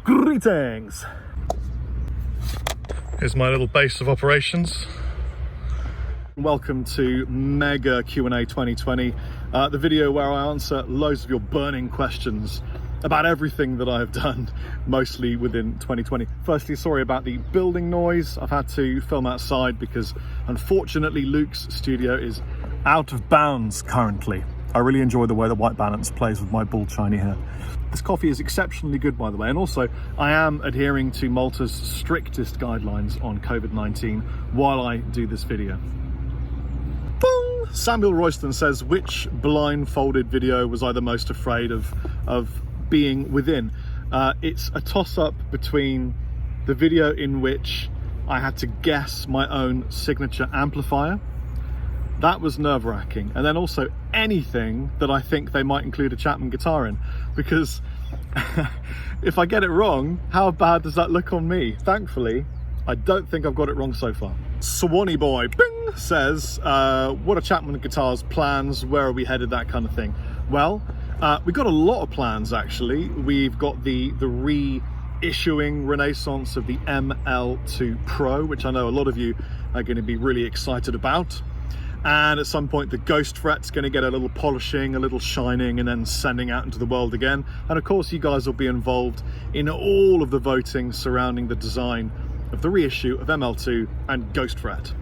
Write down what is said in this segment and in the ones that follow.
Greetings! Here's my little base of operations. Welcome to Mega Q&A 2020, the video where I answer loads of your burning questions about everything that I have done, mostly within 2020. Firstly, sorry about the building noise. I've had to film outside because unfortunately Luke's studio is out of bounds currently. I really enjoy the way the white balance plays with my bald shiny hair. This coffee is exceptionally good, by the way, and also I am adhering to Malta's strictest guidelines on COVID-19 while I do this video. Boom! Samuel Royston says, which blindfolded video was I the most afraid of being within? It's a toss-up between the video in which I had to guess my own signature amplifier. That was nerve-wracking, and then also anything that I think they might include a Chapman guitar in, because if I get it wrong, how bad does that look on me? Thankfully, I don't think I've got it wrong so far. Swanee Boy Bing says, what are Chapman guitars plans? Where are we headed? That kind of thing. Well, we've got a lot of plans actually. We've got the reissuing renaissance of the ML2 Pro, which I know a lot of you are going to be really excited about. And at some point the Ghost Fret's going to get a little polishing, a little shining, and then sending out into the world again. And of course you guys will be involved in all of the voting surrounding the design of the reissue of ML2 and Ghost Fret.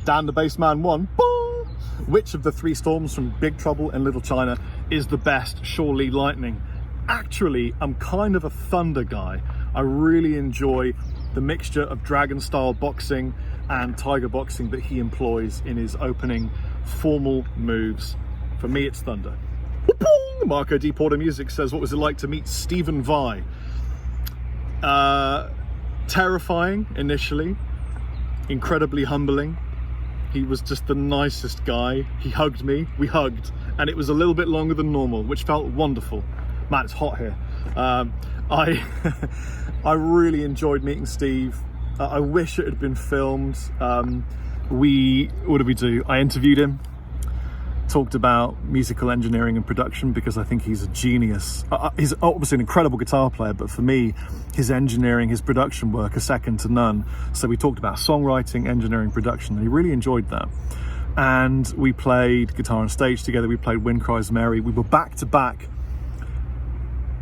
Dan the Bassman 1, boom! Which of the three storms from Big Trouble and Little China is the best? Surely Lightning. Actually, I'm kind of a Thunder guy. I really enjoy the mixture of dragon style boxing and tiger boxing that he employs in his opening formal moves. For me, it's Thunder. Marco D. Porter Music says, what was it like to meet Stephen Vai? Terrifying initially, incredibly humbling. He was just the nicest guy. He hugged me, we hugged, and it was a little bit longer than normal, which felt wonderful. Man, it's hot here. I really enjoyed meeting Steve. I wish it had been filmed. What did we do? I interviewed him, talked about musical engineering and production because I think he's a genius. He's obviously an incredible guitar player, but for me, his engineering, his production work are second to none. So we talked about songwriting, engineering, production, and he really enjoyed that. And we played guitar on stage together. We played Wind Cries Mary. We were back to back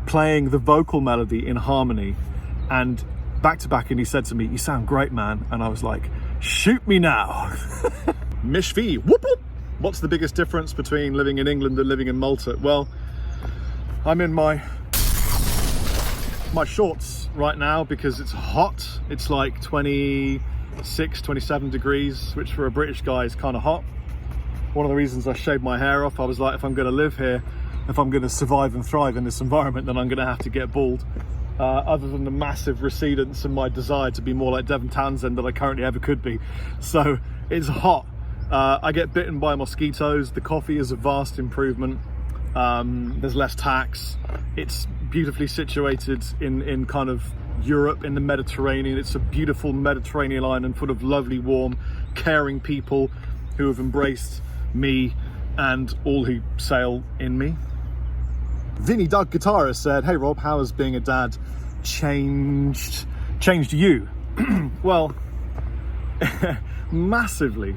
playing the vocal melody in harmony, and back to back, and he said to me, you sound great, man. And I was like, shoot me now. Mish V, whoop whoop. What's the biggest difference between living in England and living in Malta? Well, I'm in my shorts right now because it's hot. It's like 26, 27 degrees, which for a British guy is kind of hot. One of the reasons I shaved my hair off, I was like, if I'm going to live here, if I'm going to survive and thrive in this environment, then I'm going to have to get bald. Other than the massive recedence and my desire to be more like Devin Townsend that I currently ever could be. So it's hot. I get bitten by mosquitoes. The coffee is a vast improvement. There's less tax. It's beautifully situated in kind of Europe, in the Mediterranean. It's a beautiful Mediterranean island full of lovely, warm, caring people who have embraced me and all who sail in me. Vinny Doug Guitarist said, hey Rob, how has being a dad changed you? Well, massively.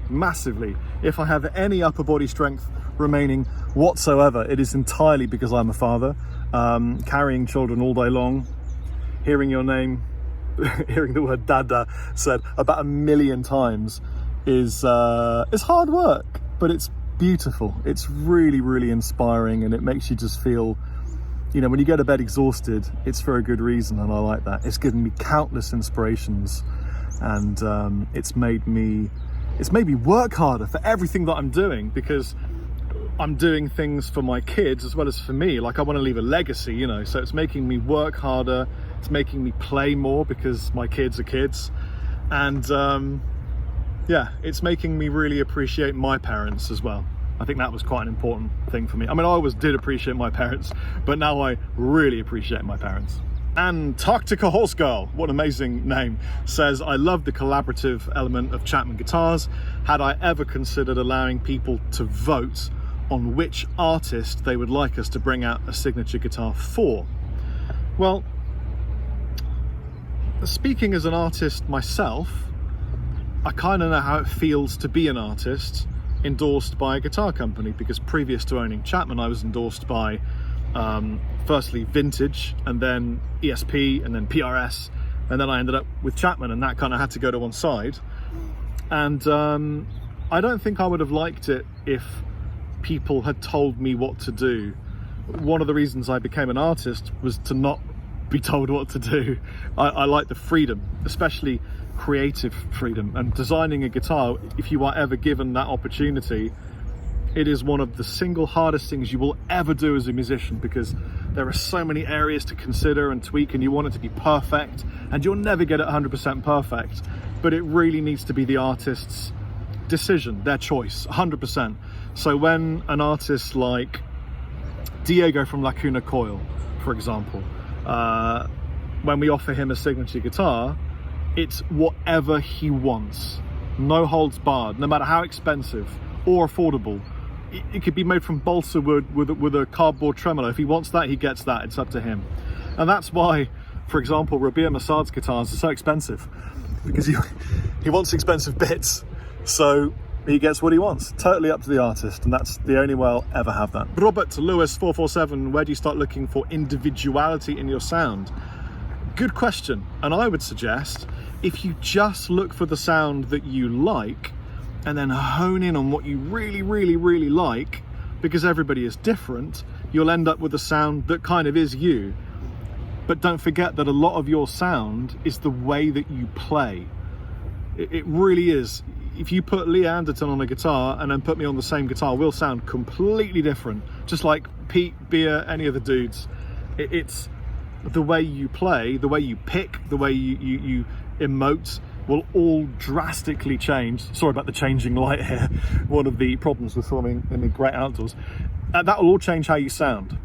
If I have any upper body strength remaining whatsoever, it is entirely because I'm a father. Carrying children all day long, hearing your name, hearing the word dada said about 1 million times is hard work, but it's beautiful. It's really, really inspiring, and it makes you just feel, you know, when you go to bed exhausted, it's for a good reason, and I like that. It's given me countless inspirations, and it's made me work harder for everything that I'm doing, because I'm doing things for my kids as well as for me. Like, I want to leave a legacy, you know, so it's making me work harder. It's making me play more because my kids are kids, and yeah, it's making me really appreciate my parents as well. I think that was quite an important thing for me. I mean, I always did appreciate my parents, but now I really appreciate my parents. Antarctica Horse Girl, what an amazing name, says, I love the collaborative element of Chapman guitars. Had I ever considered allowing people to vote on which artist they would like us to bring out a signature guitar for? Well, speaking as an artist myself, I kind of know how it feels to be an artist endorsed by a guitar company, because previous to owning Chapman, I was endorsed by firstly Vintage, and then ESP, and then PRS, and then I ended up with Chapman, and that kind of had to go to one side. And I don't think I would have liked it if people had told me what to do. One of the reasons I became an artist was to not be told what to do. I like the freedom, especially creative freedom, and designing a guitar, if you are ever given that opportunity, it is one of the single hardest things you will ever do as a musician, because there are so many areas to consider and tweak, and you want it to be perfect, and you'll never get it 100% perfect, but it really needs to be the artist's decision, their choice, 100%. So when an artist like Diego from Lacuna Coil, for example, when we offer him a signature guitar, it's whatever he wants, no holds barred, no matter how expensive or affordable. It could be made from balsa wood with a cardboard tremolo. If he wants that, he gets that. It's up to him. And that's why, for example, Rabia Massad's guitars are so expensive, because he wants expensive bits, so he gets what he wants. Totally up to the artist, and that's the only way I'll ever have that. Robert Lewis 447, where do you start looking for individuality in your sound? Good question. And I would suggest, if you just look for the sound that you like, and then hone in on what you really, really, really like, because everybody is different, you'll end up with a sound that kind of is you. But don't forget that a lot of your sound is the way that you play. It really is. If you put Lee Anderton on a guitar and then put me on the same guitar, we'll sound completely different. Just like Pete, Beer, any of the dudes. It's the way you play, the way you pick, the way you emote will all drastically change. Sorry about the changing light here. One of the problems with filming in the great outdoors. That will all change how you sound.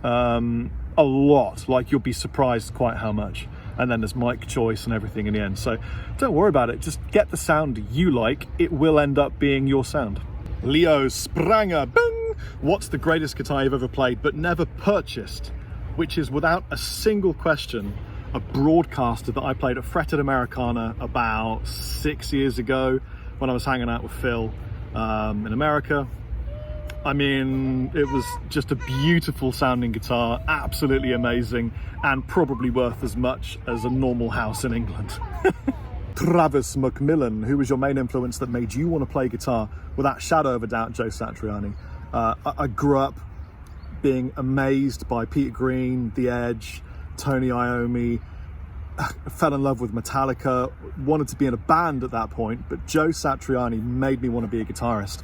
A lot, like you'll be surprised quite how much. And then there's mic choice and everything in the end. So don't worry about it. Just get the sound you like. It will end up being your sound. Leo Spranger, bing! What's the greatest guitar you've ever played but never purchased? Which is, without a single question, a broadcaster that I played at Fretted Americana about 6 years ago when I was hanging out with Phil in America. I mean, it was just a beautiful sounding guitar, absolutely amazing, and probably worth as much as a normal house in England. Travis McMillan, who was your main influence that made you want to play guitar? Without shadow of a doubt, Joe Satriani. I grew up being amazed by Peter Green, The Edge, Tony Iommi, fell in love with Metallica, wanted to be in a band at that point, but Joe Satriani made me want to be a guitarist.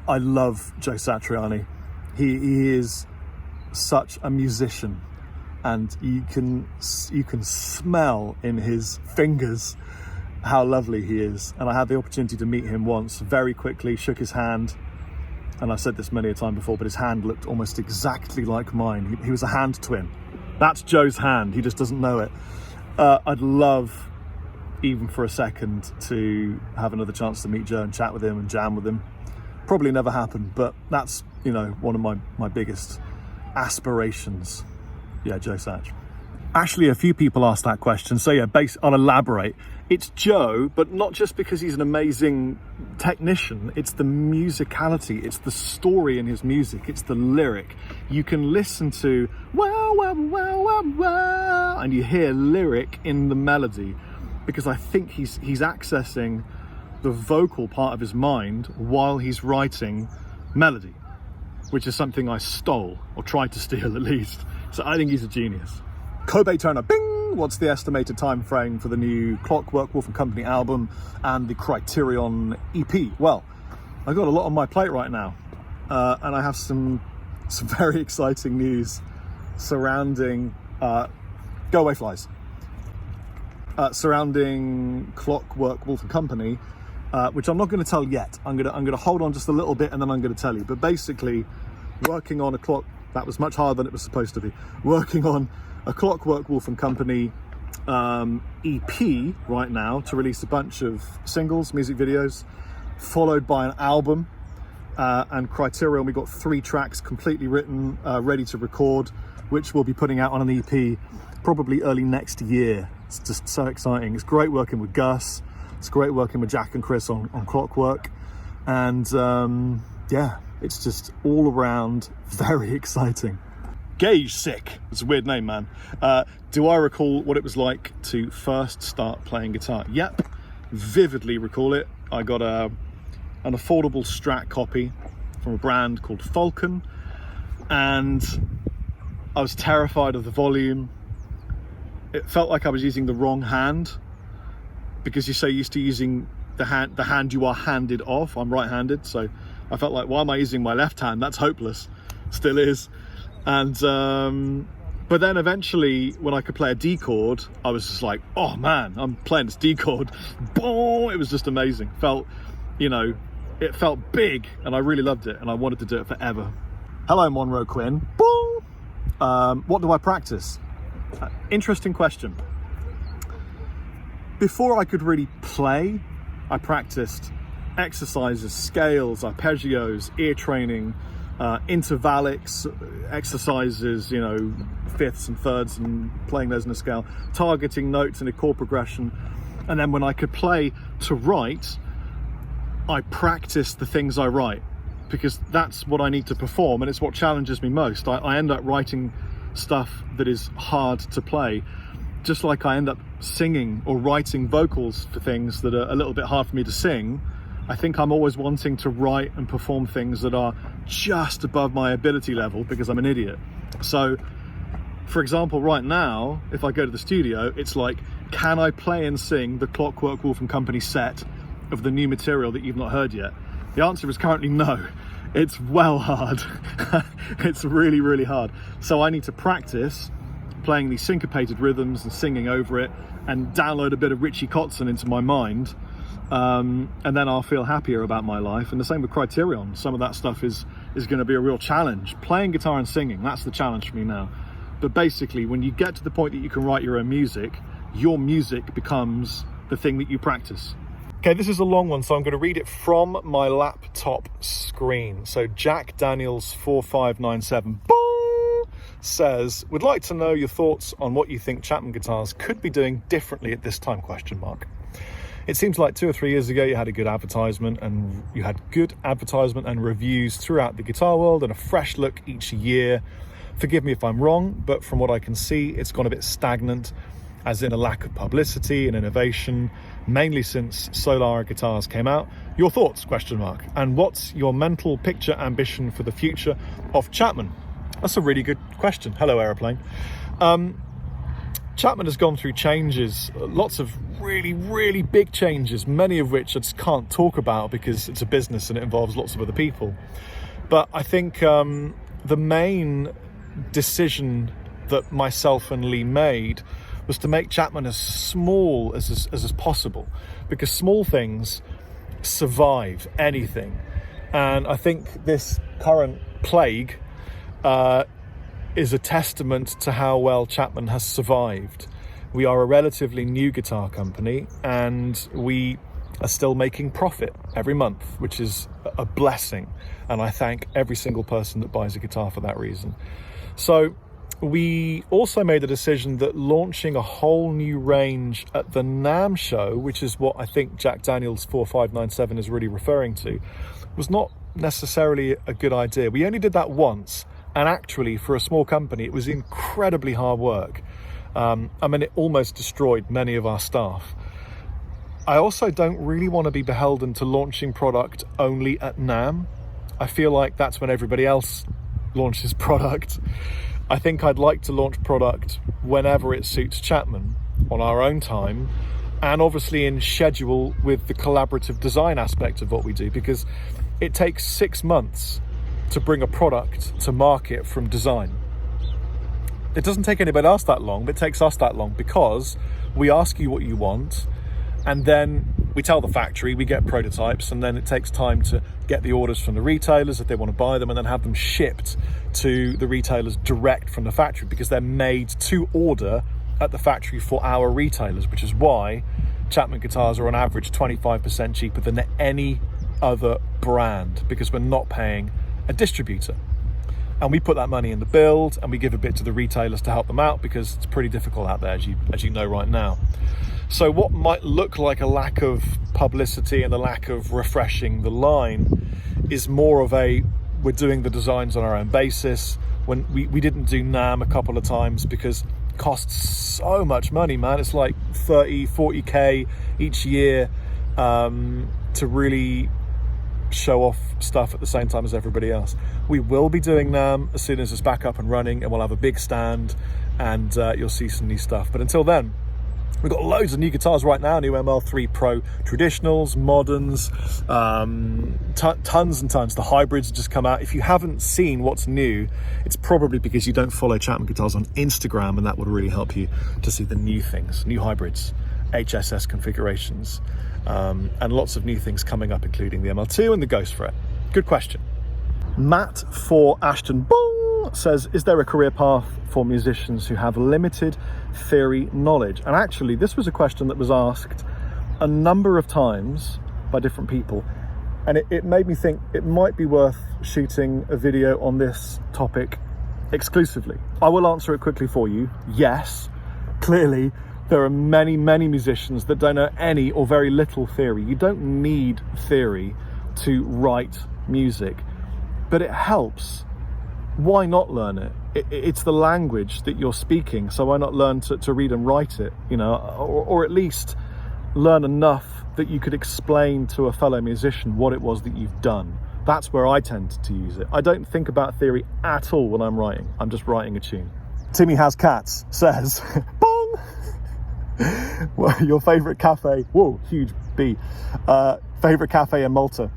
I love Joe Satriani. He is such a musician, and you can smell in his fingers how lovely he is. And I had the opportunity to meet him once, very quickly, shook his hand, and I've said this many a time before, but his hand looked almost exactly like mine. He was a hand twin. That's Joe's hand, he just doesn't know it. I'd love, even for a second, to have another chance to meet Joe and chat with him and jam with him. Probably never happened, but that's, you know, one of my biggest aspirations. Yeah, Joe Satch. Actually, a few people asked that question, so yeah, I'll elaborate. It's Joe, but not just because he's an amazing technician. It's the musicality, it's the story in his music, it's the lyric. You can listen to wow, wow, wow, wow, wow, and you hear lyric in the melody, because I think he's accessing the vocal part of his mind while he's writing melody, which is something I stole, or tried to steal at least. So I think he's a genius. Kobe Turner, bing! What's the estimated time frame for the new Clockwork Wolf & Company album and the Criterion EP? Well, I've got a lot on my plate right now, and I have some very exciting news surrounding Go Away Flies, surrounding Clockwork Wolf & Company, which I'm not going to tell yet. I'm going to hold on just a little bit, and then I'm going to tell you. But basically, working on that was much harder than it was supposed to be. Working on a Clockwork Wolf & Company EP right now to release a bunch of singles, music videos, followed by an album. And Criterion, we got 3 tracks completely written, ready to record, which we'll be putting out on an EP probably early next year. It's just so exciting. It's great working with Gus. It's great working with Jack and Chris on Clockwork. And yeah, it's just all around very exciting. Gage Sick. It's a weird name, man. Do I recall what it was like to first start playing guitar? Yep, vividly recall it. I got an affordable Strat copy from a brand called Falcon, and I was terrified of the volume. It felt like I was using the wrong hand, because you're so used to using the hand you are handed of. I'm right-handed, so I felt like, why am I using my left hand? That's hopeless. Still is. And but then eventually, when I could play a D chord, I was just like, oh man, I'm playing this D chord. Boom! It was just amazing. Felt, you know, it felt big, and I really loved it, and I wanted to do it forever. Hello, Monroe Quinn. Boom! What do I practice? Interesting question. Before I could really play, I practiced exercises, scales, arpeggios, ear training, intervallics, exercises, you know, fifths and thirds, and playing those in a scale, targeting notes in a chord progression. And then when I could play to write, I practiced the things I write, because that's what I need to perform, and it's what challenges me most. I end up writing stuff that is hard to play, just like I end up singing or writing vocals for things that are a little bit hard for me to sing. I think I'm always wanting to write and perform things that are just above my ability level, because I'm an idiot. So, for example, right now, if I go to the studio, it's like, can I play and sing the Clockwork Wolf and Company set of the new material that you've not heard yet? The answer is currently no. It's well hard. It's really, really hard. So I need to practice playing these syncopated rhythms and singing over it, and download a bit of Richie Kotzen into my mind, and then I'll feel happier about my life. And the same with Criterion. Some of that stuff is going to be a real challenge. Playing guitar and singing, that's the challenge for me now. But basically, when you get to the point that you can write your own music, your music becomes the thing that you practice. Okay, this is a long one, so I'm going to read it from my laptop screen. So Jack Daniels 4597 says, would like to know your thoughts on what you think Chapman guitars could be doing differently at this time, ? It seems like 2 or 3 years ago you had a good advertisement, and you had good advertisement and reviews throughout the guitar world, and a fresh look each year. Forgive me if I'm wrong, but from what I can see, it's gone a bit stagnant, as in a lack of publicity and innovation, mainly since Solara guitars came out. Your thoughts, ? And what's your mental picture ambition for the future of Chapman? That's a really good question. Hello, Aeroplane. Chapman has gone through changes, lots of really, really big changes, many of which I just can't talk about because it's a business and it involves lots of other people. But I think the main decision that myself and Lee made was to make Chapman as small as possible, because small things survive anything. And I think this current plague is a testament to how well Chapman has survived. We are a relatively new guitar company, and we are still making profit every month, which is a blessing. And I thank every single person that buys a guitar for that reason. So we also made a decision that launching a whole new range at the NAMM show, which is what I think Jack Daniels 4597 is really referring to, was not necessarily a good idea. We only did that once, and actually for a small company it was incredibly hard work. I mean, it almost destroyed many of our staff. I also don't really want to be beholden to launching product only at NAMM. I feel like that's when everybody else launches product. I think I'd like to launch product whenever it suits Chapman, on our own time, and obviously in schedule with the collaborative design aspect of what we do, because it takes 6 months to bring a product to market from design. It doesn't take anybody else that long, but it takes us that long, because we ask you what you want, and then we tell the factory, we get prototypes, and then it takes time to get the orders from the retailers if they want to buy them, and then have them shipped to the retailers direct from the factory, because they're made to order at the factory for our retailers, which is why Chapman guitars are on average 25% cheaper than any other brand, because we're not paying a distributor. And we put that money in the build, and we give a bit to the retailers to help them out, because it's pretty difficult out there, as you know right now. So what might look like a lack of publicity and a lack of refreshing the line is more of a, we're doing the designs on our own basis. When we didn't do NAMM a couple of times because it costs so much money, man. It's like 30, 40K each year to really show off stuff at the same time as everybody else. We will be doing NAMM as soon as it's back up and running, and we'll have a big stand, and you'll see some new stuff. But until then, we've got loads of new guitars right now, new ML3 Pro traditionals, moderns, tons and tons. The hybrids have just come out. If you haven't seen what's new, it's probably because you don't follow Chapman Guitars on Instagram, and that would really help you to see the new things, new hybrids, HSS configurations, and lots of new things coming up, including the ML2 and the Ghost Fret. Good question. Matt for Ashton Bong says, is there a career path for musicians who have limited theory knowledge? And actually, this was a question that was asked a number of times by different people, and it made me think it might be worth shooting a video on this topic exclusively. I will answer it quickly for you. Yes, clearly there are many musicians that don't know any or very little theory. You don't need theory to write music, but it helps. Why not learn it? It's the language that you're speaking, so why not learn to read and write it, you know, or at least learn enough that you could explain to a fellow musician what it was that you've done. That's where I tend to use it. I don't think about theory at all when I'm writing. I'm just writing a tune. Timmy Has Cats says, bong! Well, your favourite cafe, whoa, huge B, favourite cafe in Malta.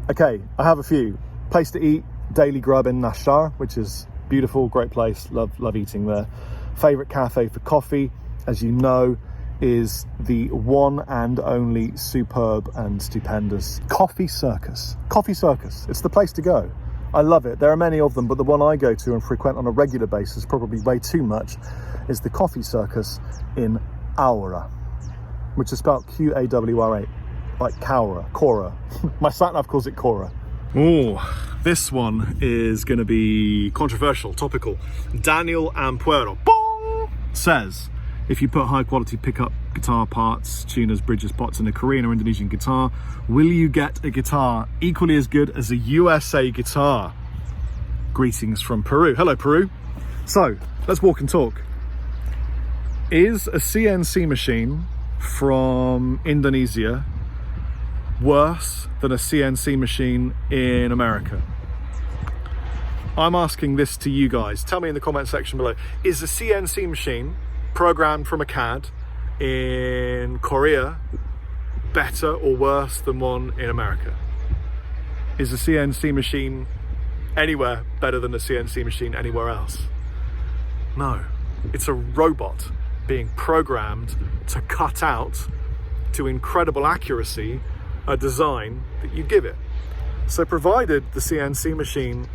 Okay, I have a few. Place to eat, Daily Grub in Nashar, which is beautiful, great place, love eating there. Favourite cafe for coffee, as you know, is the one and only superb and stupendous Coffee Circus. Coffee Circus, it's the place to go. I love it. There are many of them, but the one I go to and frequent on a regular basis, probably way too much, is the Coffee Circus in Aura, which is spelled Qawra, like Cora. My sat-nav calls it Cora. Oh, this one is going to be controversial, topical. Daniel Ampuero says, if you put high quality pickup guitar parts, tuners, bridges, pots in a Korean or Indonesian guitar, will you get a guitar equally as good as a USA guitar? Greetings from Peru. Hello, Peru. So let's walk and talk. Is a CNC machine from Indonesia worse than a CNC machine in America? I'm asking this to you guys. Tell me in the comment section below. Is a CNC machine programmed from a CAD in Korea better or worse than one in America? Is a CNC machine anywhere better than a CNC machine anywhere else? No. It's a robot being programmed to cut out to incredible accuracy a design that you give it. So provided the CNC machine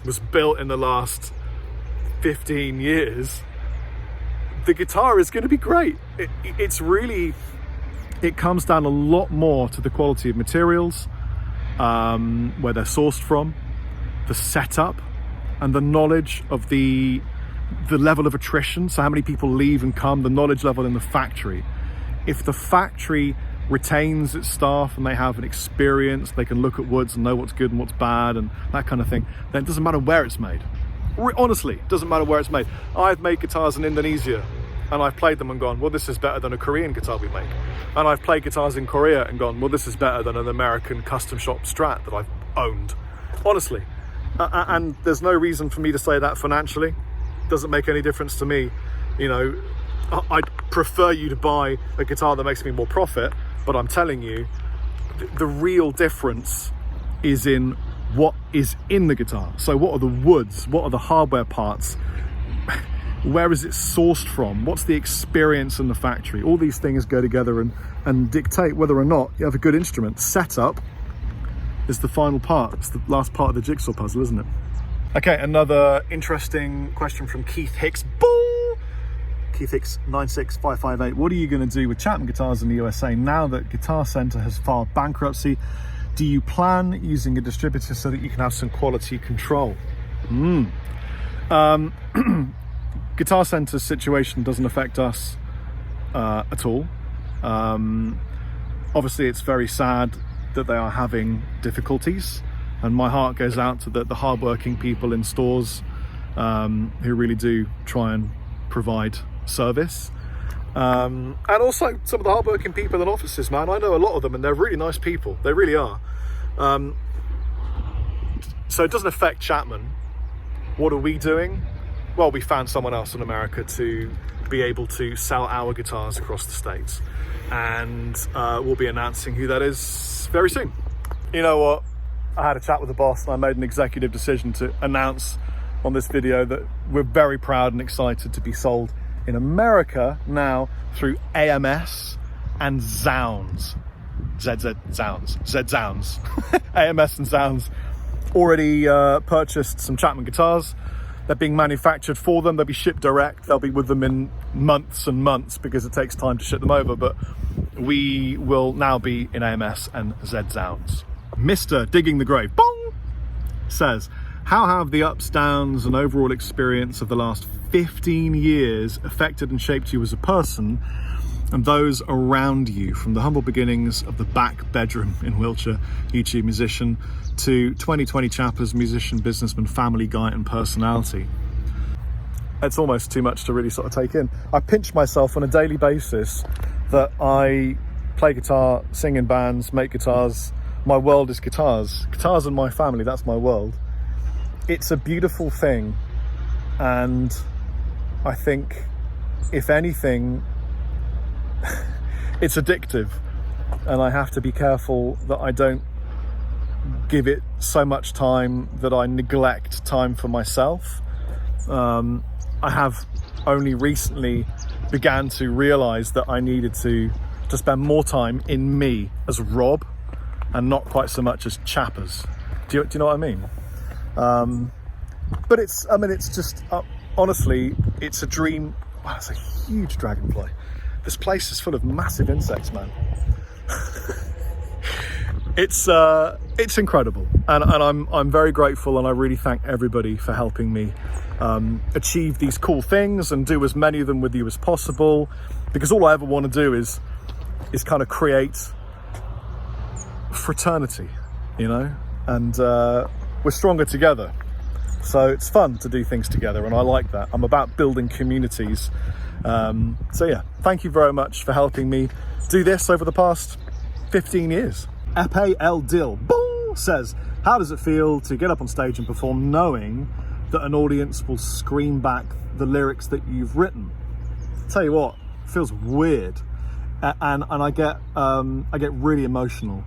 was built in the last 15 years, the guitar is going to be great. It comes down a lot more to the quality of materials, where they're sourced from, the setup, and the knowledge of the level of attrition. So how many people leave and come, the knowledge level in the factory. If the factory retains its staff and they have an experience, they can look at woods and know what's good and what's bad and that kind of thing, then it doesn't matter where it's made. Honestly, it doesn't matter where it's made. I've made guitars in Indonesia and I've played them and gone, well, this is better than a Korean guitar we make. And I've played guitars in Korea and gone, well, this is better than an American custom shop Strat that I've owned. Honestly. And there's no reason for me to say that financially. Doesn't make any difference to me. You know, I'd prefer you to buy a guitar that makes me more profit, but I'm telling you, the real difference is in what is in the guitar. So what are the woods? What are the hardware parts? Where is it sourced from? What's the experience in the factory? All these things go together and dictate whether or not you have a good instrument. Setup is the final part. It's the last part of the jigsaw puzzle, isn't it? Okay, another interesting question from Keith Hicks. Boom! Keith Hicks 96558. What are you going to do with Chapman Guitars in the USA now that Guitar Center has filed bankruptcy? Do you plan using a distributor so that you can have some quality control? Guitar Centre's situation doesn't affect us at all. Obviously, it's very sad that they are having difficulties, and my heart goes out to the hardworking people in stores who really do try and provide service. And also some of the hardworking people in offices, man. I know a lot of them, and they're really nice people. They really are. So it doesn't affect Chapman. What are we doing? Well, we found someone else in America to be able to sell our guitars across the States. And we'll be announcing who that is very soon. You know what? I had a chat with the boss, and I made an executive decision to announce on this video that we're very proud and excited to be sold in America now through AMS and Zounds. Zounds. AMS and Zounds already purchased some Chapman guitars. They're being manufactured for them. They'll be shipped direct. They'll be with them in months and months because it takes time to ship them over. But we will now be in AMS and Zounds. Mr. Digging the Grave, bong, says, how have the ups, downs, and overall experience of the last 15 years affected and shaped you as a person and those around you, from the humble beginnings of the back bedroom in Wiltshire, YouTube musician, to 2020 Chappers, musician, businessman, family guy, and personality? It's almost too much to really sort of take in. I pinch myself on a daily basis that I play guitar, sing in bands, make guitars. My world is guitars. Guitars and my family, that's my world. It's a beautiful thing, and I think, if anything, it's addictive, and I have to be careful that I don't give it so much time that I neglect time for myself. I have only recently began to realize that I needed to spend more time in me as Rob and not quite so much as Chappers. Do you know what I mean? But it's just, honestly, it's a dream. Wow, it's a huge dragonfly. This place is full of massive insects, man. It's incredible, and I'm very grateful, and I really thank everybody for helping me achieve these cool things and do as many of them with you as possible, because all I ever want to do is kind of create fraternity, you know, and we're stronger together. So it's fun to do things together, and I like that. I'm about building communities. So yeah, thank you very much for helping me do this over the past 15 years. Epe El Dil boom, says, how does it feel to get up on stage and perform knowing that an audience will scream back the lyrics that you've written? Tell you what, it feels weird. And I get really emotional,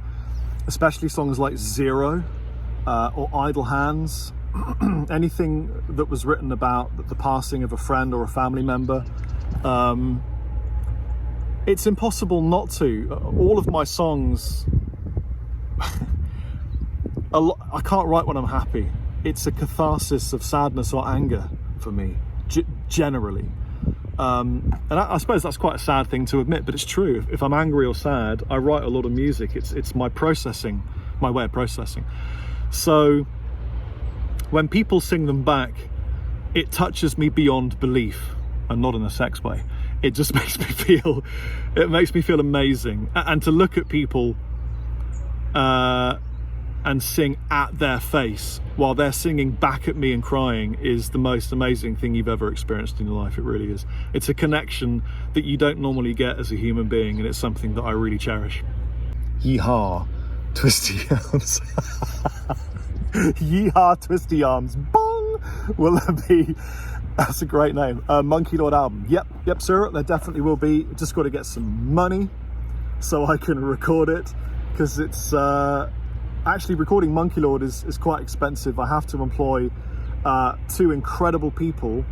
especially songs like Zero or Idle Hands. Anything that was written about the passing of a friend or a family member. It's impossible not to. All of my songs, I can't write when I'm happy. It's a catharsis of sadness or anger for me, generally. And I suppose that's quite a sad thing to admit, but it's true. If I'm angry or sad, I write a lot of music. It's my processing, my way of processing. So when people sing them back, it touches me beyond belief, and not in a sex way. It just makes me feel amazing. And to look at people and sing at their face while they're singing back at me and crying is the most amazing thing you've ever experienced in your life. It really is. It's a connection that you don't normally get as a human being, and it's something that I really cherish. Yeehaw, twisty arms. Yeehaw, twisty arms. Bong! Will there be? That's a great name. Monkey Lord album. Yep, sir. There definitely will be. Just got to get some money so I can record it, because it's actually recording Monkey Lord is quite expensive. I have to employ two incredible people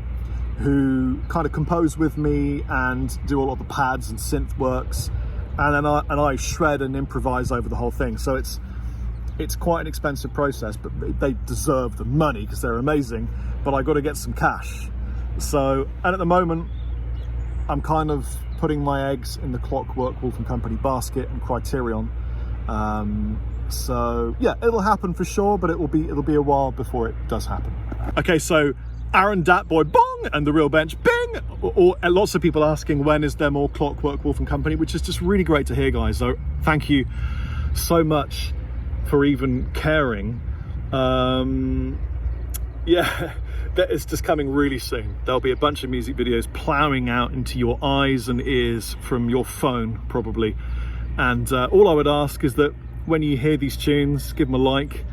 who kind of compose with me and do a lot of the pads and synth works, and then I shred and improvise over the whole thing. So it's quite an expensive process, but they deserve the money because they're amazing. But I got to get some cash. So, and at the moment, I'm kind of putting my eggs in the Clockwork Wolf & Company basket and Criterion. So yeah, it'll happen for sure, but it'll be a while before it does happen. Okay, so Aaron Datboy bong and the real bench bing, or lots of people asking when is there more Clockwork Wolf and Company, which is just really great to hear, guys. So thank you so much for even caring. Yeah, that is just coming really soon. There'll be a bunch of music videos plowing out into your eyes and ears from your phone probably, and all I would ask is that when you hear these tunes, give them a like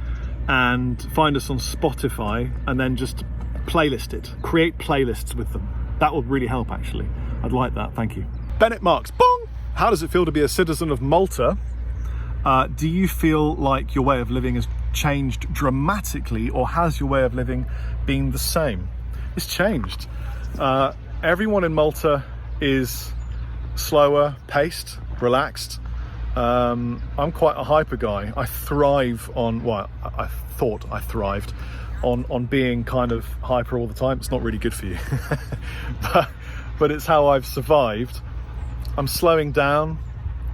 and find us on Spotify, and then just playlist it, create playlists with them. That would really help, actually. I'd like that, thank you. Bennett Marks, bong! How does it feel to be a citizen of Malta? Do you feel like your way of living has changed dramatically, or has your way of living been the same? It's changed. Everyone in Malta is slower paced, relaxed. I'm quite a hyper guy. I thrive on, well, I thought I thrived on being kind of hyper all the time. It's not really good for you. but it's how I've survived. I'm slowing down.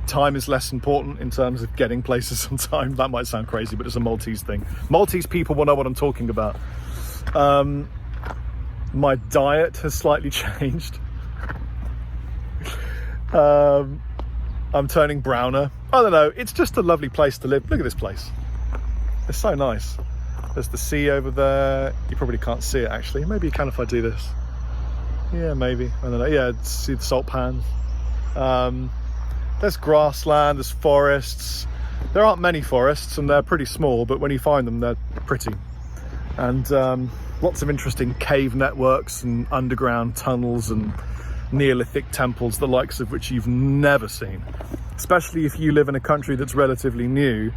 Time is less important in terms of getting places on time. That might sound crazy, but it's a Maltese thing. Maltese people will know what I'm talking about. My diet has slightly changed. I'm turning browner. I don't know, it's just a lovely place to live. Look at this place. It's so nice. There's the sea over there. You probably can't see it actually. Maybe you can if I do this. Yeah, maybe. I don't know. Yeah, see the salt pans. There's grassland, there's forests. There aren't many forests and they're pretty small, but when you find them, they're pretty. And lots of interesting cave networks and underground tunnels and Neolithic temples, the likes of which you've never seen. Especially if you live in a country that's relatively new,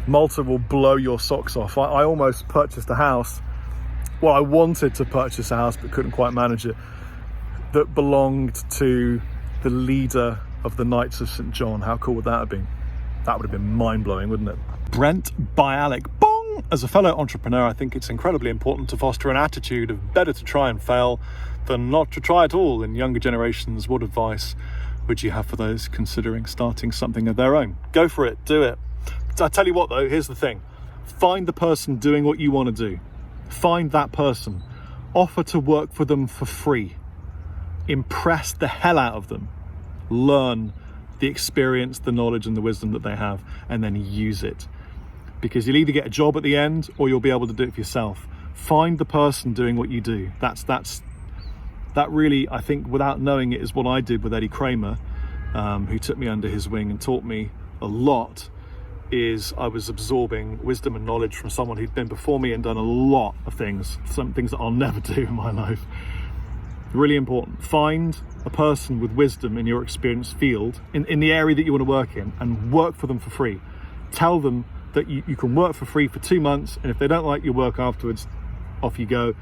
Malta will blow your socks off. I almost purchased a house. Well, I wanted to purchase a house, but couldn't quite manage it, that belonged to the leader of the Knights of St. John. How cool would that have been? That would have been mind-blowing, wouldn't it? Brent Bialik, bong! As a fellow entrepreneur, I think it's incredibly important to foster an attitude of better to try and fail than not to try at all. In younger generations, what advice would you have for those considering starting something of their own? Go for it, do it. I tell you what though, here's the thing. Find the person doing what you want to do. Find that person. Offer to work for them for free. Impress the hell out of them. Learn the experience, the knowledge and the wisdom that they have, and then use it. Because you'll either get a job at the end or you'll be able to do it for yourself. Find the person doing what you do. That really, I think, without knowing it, is what I did with Eddie Kramer, who took me under his wing and taught me a lot. Is I was absorbing wisdom and knowledge from someone who'd been before me and done a lot of things, some things that I'll never do in my life. Really important. Find a person with wisdom in your experience field, in the area that you want to work in, and work for them for free. Tell them that you can work for free for 2 months, and if they don't like your work afterwards, off you go.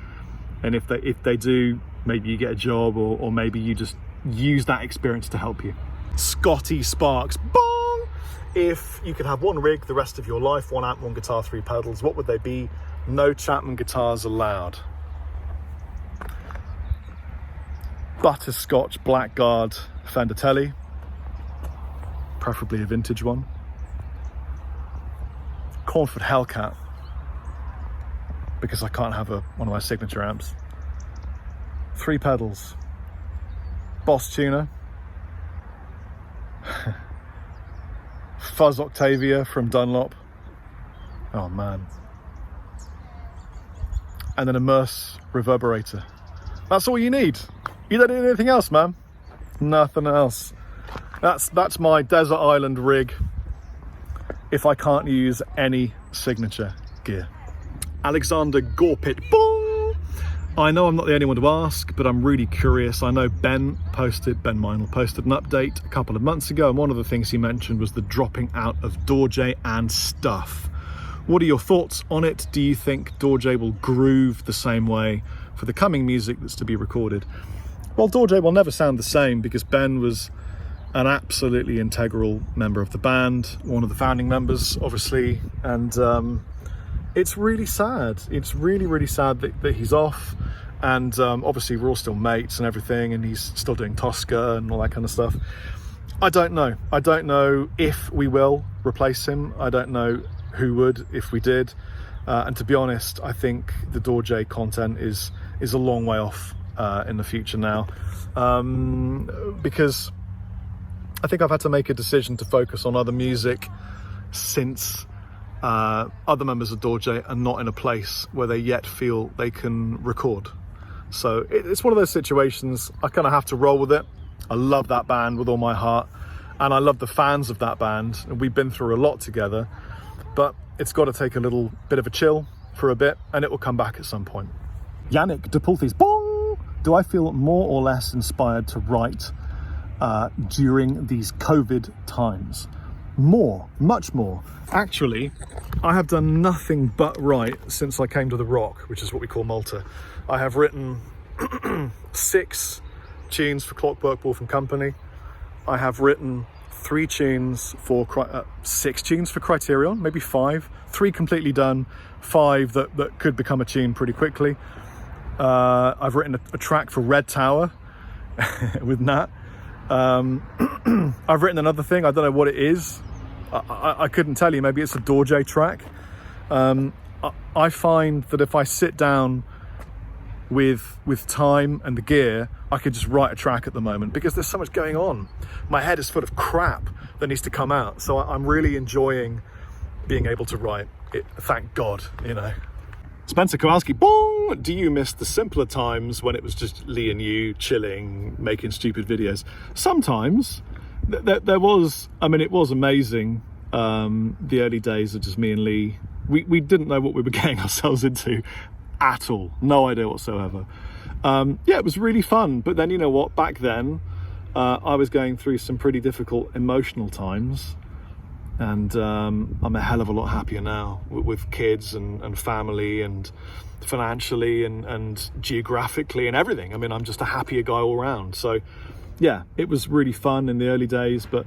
And if they do, maybe you get a job, or maybe you just use that experience to help you. Scotty Sparks, bong! If you could have one rig the rest of your life, one amp, one guitar, 3 pedals, what would they be? No Chapman guitars allowed. Butterscotch Blackguard Fender Tele, preferably a vintage one. Cornford Hellcat, because I can't have one of my signature amps. 3 pedals. Boss Tuner. Fuzz Octavia from Dunlop. Oh man. And then a Merce reverberator. That's all you need. You don't need anything else, man. Nothing else. That's my desert island rig if I can't use any signature gear. Alexander Gorpit, boom! I know I'm not the only one to ask, but I'm really curious. I know Ben Meinl posted an update a couple of months ago, and one of the things he mentioned was the dropping out of Dorje and Stuff. What are your thoughts on it? Do you think Dorje will groove the same way for the coming music that's to be recorded? Well, Dorje will never sound the same because Ben was an absolutely integral member of the band, one of the founding members, obviously, and it's really sad. It's really, really sad that he's off, and obviously we're all still mates and everything, and he's still doing Tosca and all that kind of stuff. I don't know if we will replace him. I don't know who would if we did. And to be honest, I think the Dorje content is a long way off in the future now, because I think I've had to make a decision to focus on other music since other members of Dorje are not in a place where they yet feel they can record. So it's one of those situations, I kind of have to roll with it. I love that band with all my heart, and I love the fans of that band, and we've been through a lot together, but it's got to take a little bit of a chill for a bit, and it will come back at some point. Yannick de Pulthis, bong! Do I feel more or less inspired to write during these COVID times? More, much more. Actually, I have done nothing but write since I came to the Rock, which is what we call Malta. I have written 6 tunes for Clockwork Wolf and Company. I have written 3 tunes for 6 tunes for Criterion, maybe 5. 3 completely done, 5 that could become a tune pretty quickly. I've written a track for Red Tower with Nat. I've written another thing, I don't know what it is. I couldn't tell you, maybe it's a Dorje track. I find that if I sit down with time and the gear, I could just write a track at the moment, because there's so much going on. My head is full of crap that needs to come out. So I'm really enjoying being able to write it, thank God, you know. Spencer Kowalski, boom! Do you miss the simpler times when it was just Lee and you chilling, making stupid videos? Sometimes. There was, I mean, it was amazing. The early days of just me and Lee. We didn't know what we were getting ourselves into at all. No idea whatsoever. Yeah, it was really fun. But then, you know what? Back then, I was going through some pretty difficult emotional times. And I'm a hell of a lot happier now with kids and family and financially and geographically and everything. I mean, I'm just a happier guy all around. So yeah, it was really fun in the early days, but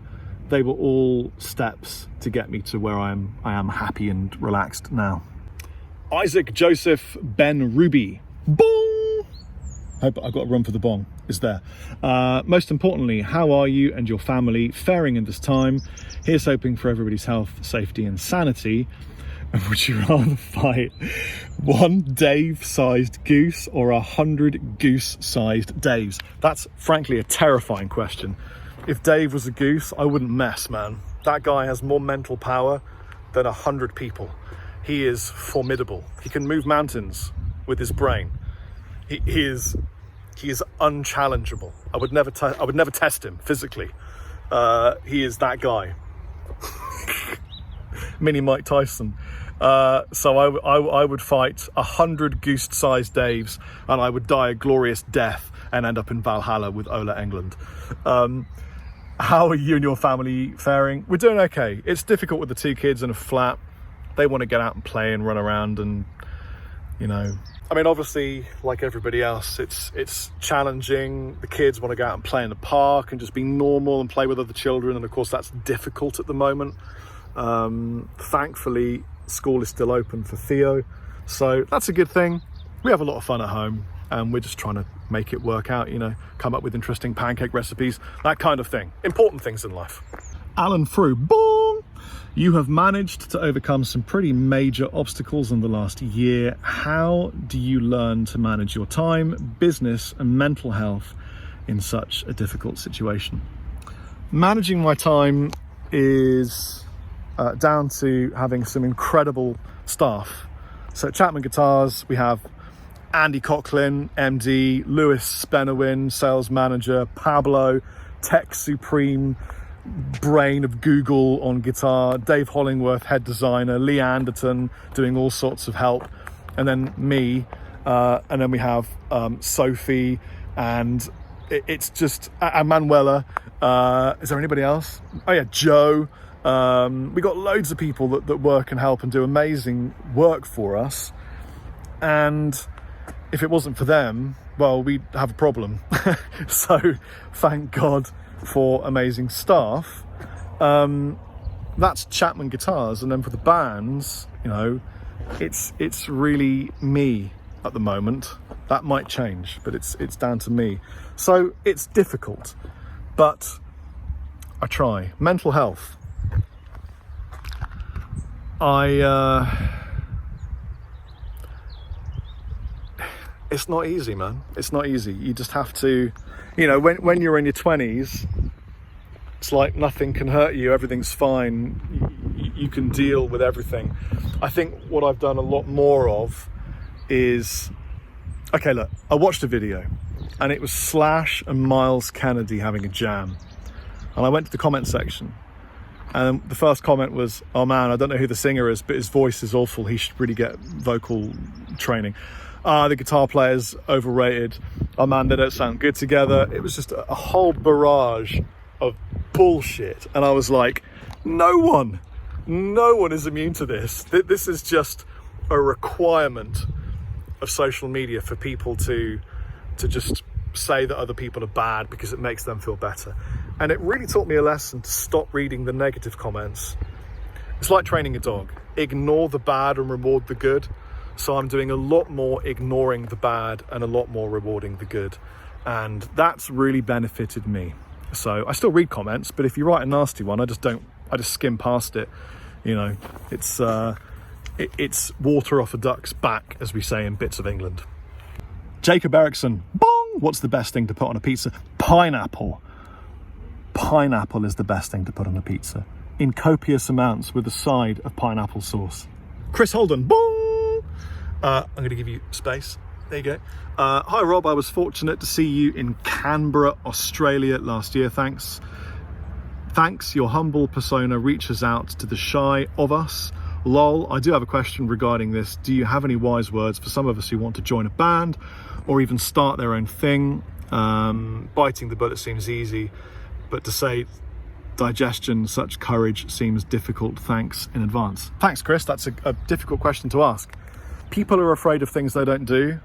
they were all steps to get me to where I am happy and relaxed now. Isaac Joseph Ben Ruby. Bong! Hope I've got a run for the bong. Is there. Most importantly, how are you and your family faring in this time? Here's hoping for everybody's health, safety and sanity. And would you rather fight 1 Dave-sized goose or 100 goose-sized Daves? That's frankly a terrifying question. If Dave was a goose, I wouldn't mess, man. That guy has more mental power than 100 people. He is formidable. He can move mountains with his brain. He is unchallengeable. I would never test him physically. He is that guy. Mini Mike Tyson. So I would fight 100 goose-sized Daves, and I would die a glorious death and end up in Valhalla with Ola Englund. How are you and your family faring? We're doing okay. It's difficult with the 2 kids in a flat. They want to get out and play and run around, and you know, I mean, obviously, like everybody else, it's challenging. The kids want to go out and play in the park and just be normal and play with other children, and of course that's difficult at the moment. Thankfully, school is still open for Theo, so that's a good thing. We have a lot of fun at home, and we're just trying to make it work out, you know, come up with interesting pancake recipes, that kind of thing. Important things in life. Alan Frew, boom! You have managed to overcome some pretty major obstacles in the last year. How do you learn to manage your time, business and mental health in such a difficult situation? Managing my time is down to having some incredible staff. So at Chapman Guitars, we have Andy Coughlin, MD, Lewis Spenowin, sales manager, Pablo, tech supreme, brain of Google on guitar, Dave Hollingworth, head designer, Lee Anderton doing all sorts of help, and then me, and then we have Sophie, and it's just Manuela. Is there anybody else? Oh yeah, Joe. We got loads of people that work and help and do amazing work for us, and if it wasn't for them, well, we'd have a problem. So thank God for amazing staff. That's Chapman Guitars, and then for the bands, you know, it's really me at the moment. That might change, but it's down to me. So it's difficult, but I try. Mental health. it's not easy, man. It's not easy. You just have to, you know, when you're in your 20s, it's like nothing can hurt you, everything's fine, you can deal with everything. I think what I've done a lot more of is, okay, look, I watched a video and it was Slash and Miles Kennedy having a jam. And I went to the comment section and the first comment was, oh man, I don't know who the singer is, but his voice is awful. He should really get vocal training. The guitar player's overrated. Oh man, they don't sound good together. It was just a whole barrage of bullshit. And I was like, no one is immune to this. This is just a requirement of social media for people to just say that other people are bad because it makes them feel better. And it really taught me a lesson to stop reading the negative comments. It's like training a dog. Ignore the bad and reward the good. So I'm doing a lot more ignoring the bad and a lot more rewarding the good. And that's really benefited me. So I still read comments, but if you write a nasty one, I just skim past it. You know, it's water off a duck's back, as we say in bits of England. Jacob Erickson, bong! What's the best thing to put on a pizza? Pineapple. Pineapple is the best thing to put on a pizza, in copious amounts with a side of pineapple sauce. Chris Holden, bong! I'm going to give you space. There you go. Hi Rob, I was fortunate to see you in Canberra, Australia last year. Thanks, your humble persona reaches out to the shy of us. Lol, I do have a question regarding this. Do you have any wise words for some of us who want to join a band or even start their own thing? Biting the bullet seems easy, but to say digestion, such courage seems difficult. Thanks in advance. Thanks, Chris. That's a difficult question to ask. People are afraid of things they don't do.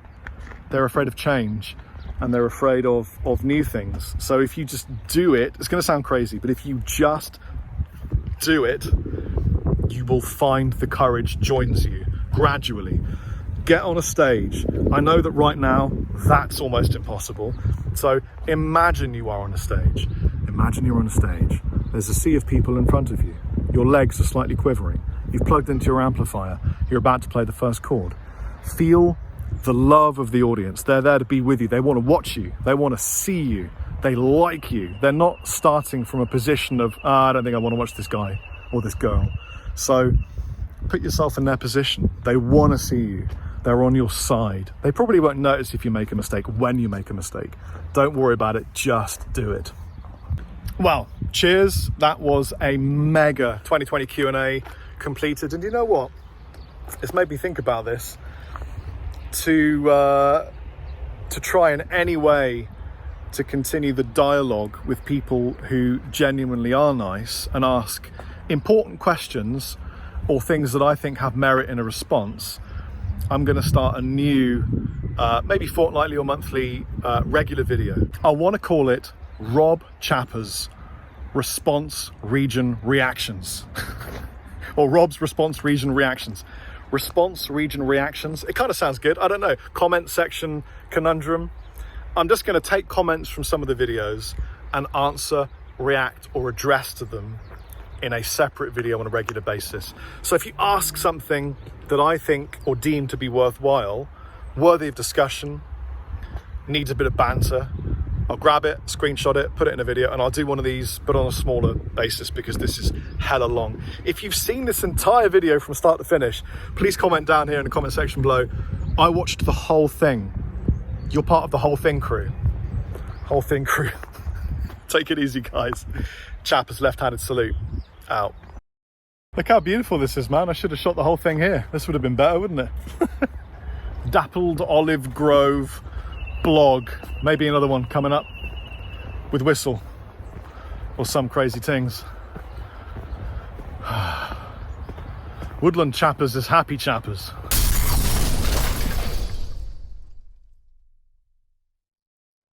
They're afraid of change and they're afraid of new things. So if you just do it, it's going to sound crazy, but if you just do it, you will find the courage joins you gradually. Get on a stage. I know that right now that's almost impossible. So imagine you are on a stage. Imagine you're on a stage. There's a sea of people in front of you. Your legs are slightly quivering. You've plugged into your amplifier. You're about to play the first chord. Feel the love of the audience. They're there to be with you. They want to watch you. They want to see you. They like you. They're not starting from a position of, I don't think I want to watch this guy or this girl. So put yourself in their position. They want to see you. They're on your side. They probably won't notice if you make a mistake when you make a mistake. Don't worry about it. Just do it. Well, cheers. That was a mega 2020 Q&A completed. And you know what? It's made me think about this. To try in any way to continue the dialogue with people who genuinely are nice and ask important questions or things that I think have merit in a response. I'm going to start a new, maybe fortnightly or monthly regular video. I want to call it Rob Chappers Response Region Reactions. Or Rob's Response Region Reactions. Response Region Reactions. It kind of sounds good. I don't know. Comment section conundrum. I'm just going to take comments from some of the videos and answer, react, or address to them in a separate video on a regular basis. So if you ask something that I think or deem to be worthwhile, worthy of discussion, needs a bit of banter, I'll grab it, screenshot it, put it in a video, and I'll do one of these, but on a smaller basis because this is hella long. If you've seen this entire video from start to finish, please comment down here in the comment section below. I watched the whole thing. You're part of the whole thing crew. Whole thing crew. Take it easy, guys. Chappers left-handed salute. Out. Look how beautiful this is, man. I should have shot the whole thing here. This would have been better, wouldn't it? Dappled olive grove blog. Maybe another one coming up with whistle or some crazy things. Woodland Chappers is happy Chappers.